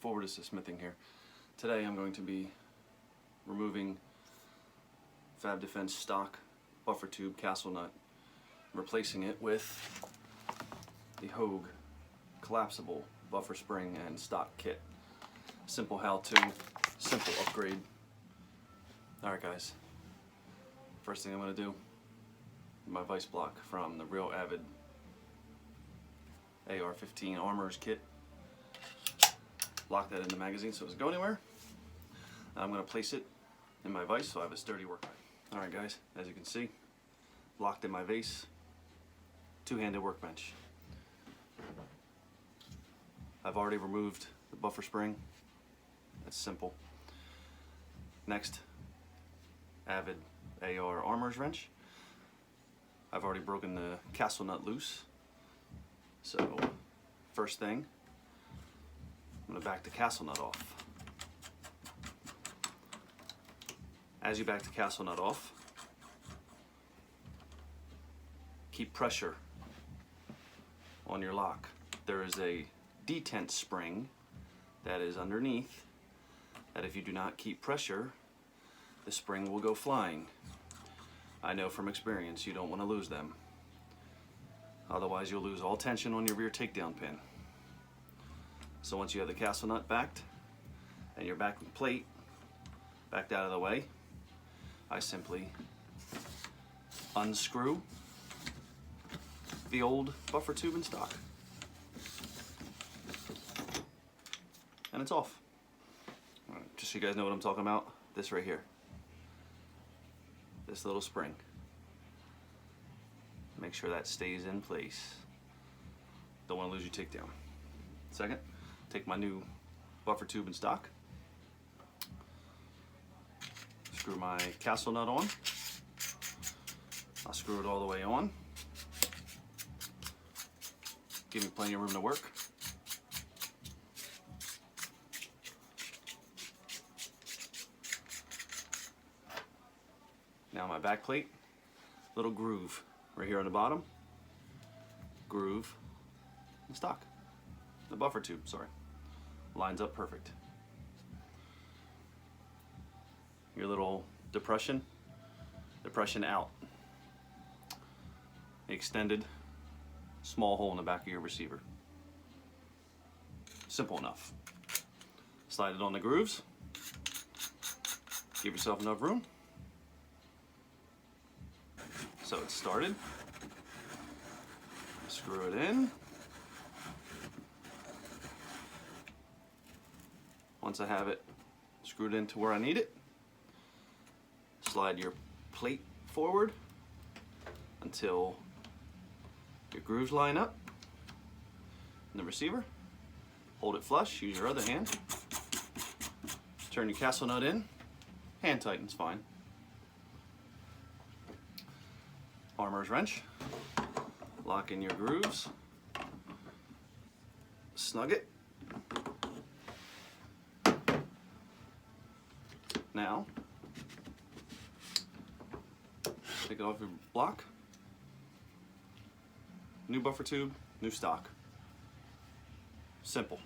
Forward Assist Smithing here. Today I'm going to be removing Fab Defense stock buffer tube castle nut, replacing it with the Hogue collapsible buffer spring and stock kit. Simple how-to, simple upgrade. Alright guys, first thing I'm going to do, my vice block from the Real Avid AR-15 Armor's kit. Lock that in the magazine so it doesn't go anywhere. I'm going to place it in my vise so I have a sturdy workbench. Alright guys, as you can see, locked in my vase, two-handed workbench. I've already removed the buffer spring. That's simple. Next, Avid AR Armor's wrench. I've already broken the castle nut loose. So, first thing, I'm going to back the castle nut off. As you back the castle nut off, keep pressure on your lock. There is a detent spring that is underneath that if you do not keep pressure, the spring will go flying. I know from experience you don't want to lose them. Otherwise you'll lose all tension on your rear takedown pin. So once you have the castle nut backed and your backing plate backed out of the way, I simply unscrew the old buffer tube and stock. And it's off. Just so you guys know what I'm talking about, this right here. This little spring. Make sure that stays in place. Don't want to lose your takedown. Second, take my new buffer tube and stock. Screw my castle nut on. I'll screw it all the way on. Give me plenty of room to work. Now my back plate, little groove right here on the bottom. Groove the stock. The buffer tube, sorry. Lines up perfect. Your little depression out. Extended small hole in the back of your receiver. Simple enough. Slide it on the grooves. Give yourself enough room. So it's started. Screw it in. Once I have it screwed into where I need it, slide your plate forward until your grooves line up in the receiver. Hold it flush, use your other hand. Turn your castle nut in. Hand tightens fine. Armor's wrench. Lock in your grooves. Snug it. Now, take it off your block. New buffer tube, new stock. Simple.